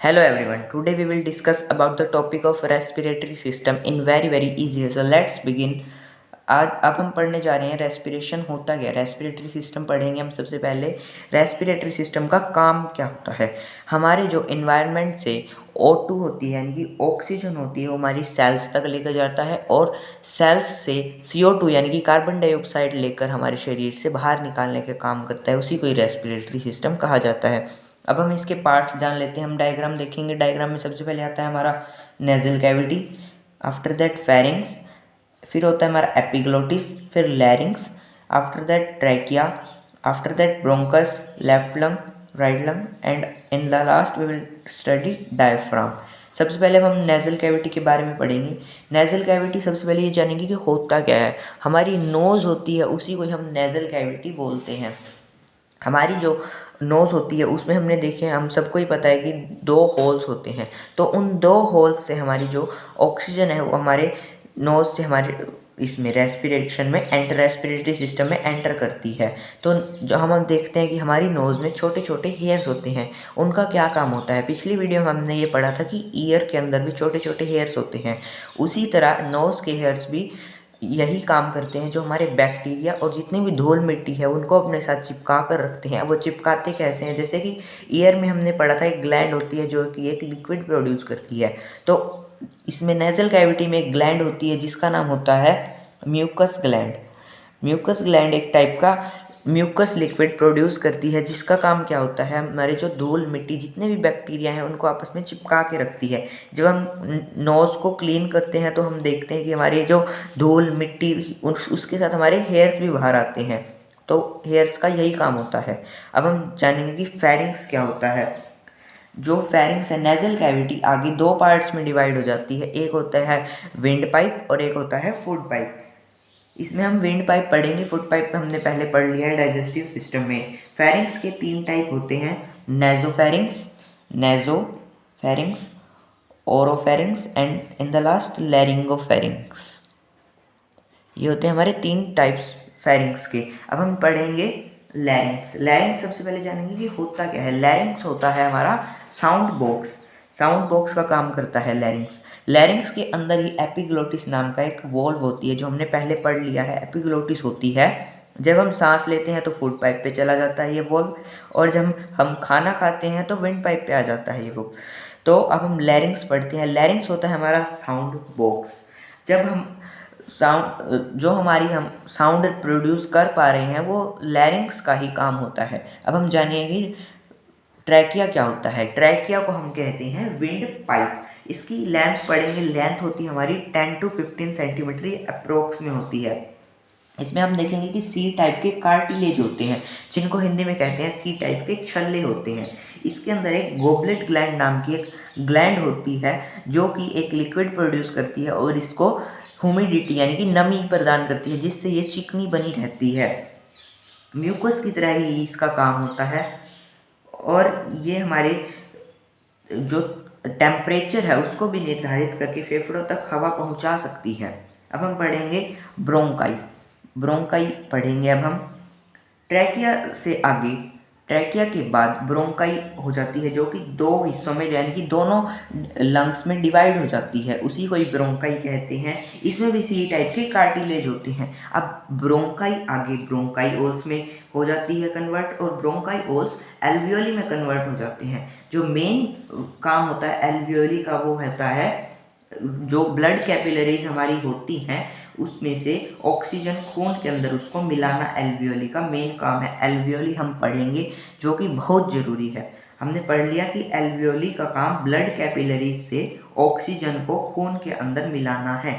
Hello everyone. Today we will discuss about the topic of respiratory system in very easy way. So let's begin. आज अब हम पढ़ने जा रहे हैं रेस्पिरेशन होता क्या है। रेस्पिरेटरी सिस्टम पढ़ेंगे हम सबसे पहले। रेस्पिरेटरी सिस्टम का काम क्या होता है। हमारे जो इन्वायरमेंट से O2 होती है यानी कि ऑक्सीजन होती है वो हमारी सेल्स तक लेकर जाता है और सेल्स से CO2 यानी कि कार्बन डाइऑक्साइड लेकर हमारे शरीर से बाहर निकालने का काम करता है। उसी को ही रेस्पिरेटरी सिस्टम कहा जाता है। अब हम इसके पार्ट्स जान लेते हैं। हम डायग्राम देखेंगे। डायग्राम में सबसे पहले आता है हमारा nasal cavity, after that pharynx, फिर होता है हमारा एपिग्लोटिस, फिर larynx, after that trachea, after that bronchus, left lung, right lung and in the last we will study diaphragm. सबसे पहले हम नेजल कैविटी के बारे में पढ़ेंगे। नेजल कैविटी सबसे पहले ये जानेंगे कि होता क्या है। हमारी नोज़ होती है उसी को हम नेजल कैविटी बोलते हैं। हमारी जो नोज़ होती है उसमें हमने देखे हम सबको ही पता है कि 2 होल्स होते हैं। तो उन 2 होल्स से हमारी जो ऑक्सीजन है वो हमारे नोज़ से हमारे इसमें रेस्पिरेशन में रेस्पिरेटरी सिस्टम में एंटर करती है। तो जो हम देखते हैं कि हमारी नोज़ में छोटे छोटे हेयर्स होते हैं, उनका क्या काम होता है। पिछली वीडियो में हमने ये पढ़ा था कि ईयर के अंदर भी छोटे छोटे हेयर्स होते हैं। उसी तरह नोज़ के हेयर्स भी यही काम करते हैं। जो हमारे बैक्टीरिया और जितनी भी धूल मिट्टी है उनको अपने साथ चिपका कर रखते हैं। वो चिपकाते कैसे हैं, जैसे कि ईयर में हमने पढ़ा था एक ग्लैंड होती है जो कि एक लिक्विड प्रोड्यूस करती है। तो इसमें नेजल कैविटी में एक ग्लैंड होती है जिसका नाम होता है म्यूकस ग्लैंड। म्यूकस ग्लैंड एक टाइप का म्यूकस लिक्विड प्रोड्यूस करती है जिसका काम क्या होता है, हमारे जो धूल मिट्टी जितने भी बैक्टीरिया हैं उनको आपस में चिपका के रखती है। जब हम नोज़ को क्लीन करते हैं तो हम देखते हैं कि हमारे जो धूल मिट्टी उसके साथ हमारे हेयर्स भी बाहर आते हैं। तो हेयर्स का यही काम होता है। अब हम जानेंगे कि फेरिंग्स क्या होता है। जो फेरिंग्स है नेजल कैविटी आगे 2 पार्ट्स में डिवाइड हो जाती है। एक होता है विंड पाइप और एक होता है फूड पाइप। इसमें हम विंड पाइप पढ़ेंगे। फुट पाइप हमने पहले पढ़ लिया है डाइजेस्टिव सिस्टम में। फेरिंग्स के 3 टाइप होते हैं, nasopharynx, oropharynx and in the last laryngopharynx. ये होते हैं हमारे 3 टाइप्स फेरिंग्स के। अब हम पढ़ेंगे लैरिंग्स। लैरिंग्स सबसे पहले जानेंगे कि होता क्या है। लैरिंग्स होता है हमारा साउंड बॉक्स। साउंड बॉक्स का काम करता है लैरिंग्स। लैरिंग्स के अंदर ही एपिग्लोटिस नाम का एक वॉल्व होती है जो हमने पहले पढ़ लिया है। एपिग्लोटिस होती है जब हम सांस लेते हैं तो फूड पाइप पे चला जाता है ये वॉल्व, और जब हम खाना खाते हैं तो विंड पाइप पे आ जाता है ये वॉल्व। तो अब हम लैरिंग्स पढ़ते हैं। लैरिंग्स होता है हमारा साउंड बॉक्स। जब हम साउंड जो हमारी हम साउंड प्रोड्यूस कर पा रहे हैं वो लैरिंग्स का ही काम होता है। अब हम जानिए ट्रैकिया क्या होता है। ट्रैकिया को हम कहते हैं विंड पाइप। इसकी लेंथ पढ़ेंगे। लेंथ होती है हमारी 10 to 15 सेंटीमीटर अप्रोक्स में होती है। इसमें हम देखेंगे कि सी टाइप के कार्टिलेज होते हैं जिनको हिंदी में कहते हैं सी टाइप के छल्ले होते हैं। इसके अंदर एक गोबलेट ग्लैंड नाम की एक ग्लैंड होती है जो कि एक लिक्विड प्रोड्यूस करती है और इसको ह्यूमिडिटी यानी कि नमी प्रदान करती है जिससे ये चिकनी बनी रहती है। म्यूकस की तरह ही इसका काम होता है और ये हमारे जो टेम्परेचर है उसको भी निर्धारित करके फेफड़ों तक हवा पहुंचा सकती है। अब हम पढ़ेंगे ब्रोंकाई। ब्रोंकाई पढ़ेंगे अब हम। ट्रैकिया से आगे, ट्रैकिया के बाद ब्रोंकाई हो जाती है जो कि 2 हिस्सों में यानी कि दोनों लंग्स में डिवाइड हो जाती है। उसी को ही ब्रोंकाई कहते हैं। इसमें भी सी टाइप के कार्टिलेज होते हैं। अब ब्रोंकाई आगे ब्रोंकाईओल्स में हो जाती है कन्वर्ट और ब्रोंकाईओल्स एल्वियोली में कन्वर्ट हो जाते हैं। जो मेन काम होता है एल्वियोली का वो होता है जो ब्लड कैपिलरीज हमारी होती हैं उसमें से ऑक्सीजन खून के अंदर उसको मिलाना एल्वियोली का मेन काम है। एल्वियोली हम पढ़ेंगे जो कि बहुत ज़रूरी है। हमने पढ़ लिया कि एल्वियोली का काम ब्लड कैपिलरीज से ऑक्सीजन को खून के अंदर मिलाना है।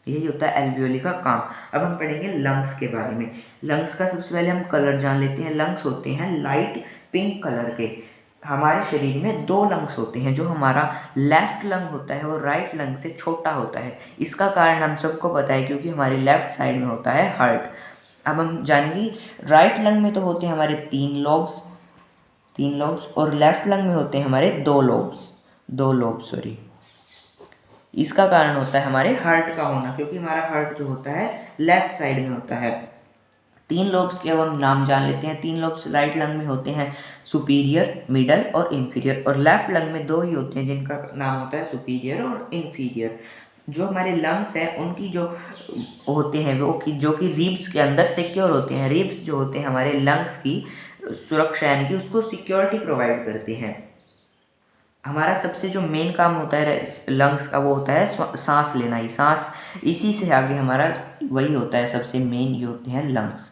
यही होता है एल्वियोली का काम। अब हम पढ़ेंगे लंग्स के बारे में। लंग्स का सबसे पहले हम कलर जान लेते हैं। लंग्स होते हैं लाइट पिंक कलर के। हमारे शरीर में 2 लंग्स होते हैं। जो हमारा लेफ्ट लंग होता है वो राइट लंग से छोटा होता है। इसका कारण हम सबको पता है क्योंकि हमारे लेफ्ट साइड में होता है हार्ट। अब हम जानेंगे राइट लंग में तो होते हैं हमारे 3 लॉब्स और लेफ्ट लंग में होते हैं हमारे 2 लॉब्स सॉरी। इसका कारण होता है हमारे हार्ट का होना क्योंकि हमारा हार्ट जो होता है लेफ्ट साइड में होता है। तीन लोब्स के अब हम नाम जान लेते हैं। तीन लोब्स राइट लंग में होते हैं, सुपीरियर, मिडल और इन्फीरियर, और लेफ्ट लंग में दो ही होते हैं जिनका नाम होता है सुपीरियर और इन्फीरियर। जो हमारे लंग्स हैं उनकी जो होते हैं वो जो कि रिब्स के अंदर सिक्योर होते हैं। रिब्स जो होते हैं हमारे लंग्स की सुरक्षा यानी कि उसको सिक्योरिटी प्रोवाइड करते हैं। हमारा सबसे जो मेन काम होता है लंग्स का वो होता है सांस लेना ही। सांस इसी से आगे हमारा वही होता है, सबसे मेन ये होते हैं लंग्स।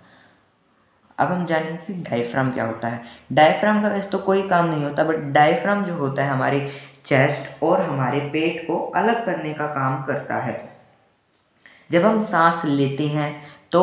अब हम जानेंगे कि डायफ्राम क्या होता है। डायफ्राम का वैसे तो कोई काम नहीं होता, बट डायफ्राम जो होता है हमारे चेस्ट और हमारे पेट को अलग करने का काम करता है। जब हम सांस लेते हैं तो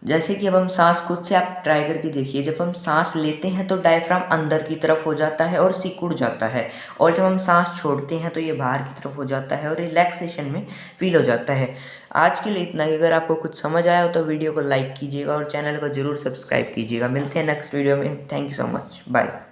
जैसे कि अब हम सांस खुद से आप ट्राई करके देखिए, जब हम सांस लेते हैं तो डायफ्राम अंदर की तरफ हो जाता है और सिकुड़ जाता है, और जब हम सांस छोड़ते हैं तो ये बाहर की तरफ हो जाता है और रिलैक्सेशन में फील हो जाता है। आज के लिए इतना ही। अगर आपको कुछ समझ आया हो तो वीडियो को लाइक कीजिएगा और चैनल को ज़रूर सब्सक्राइब कीजिएगा। मिलते हैं नेक्स्ट वीडियो में। Thank you so much, bye.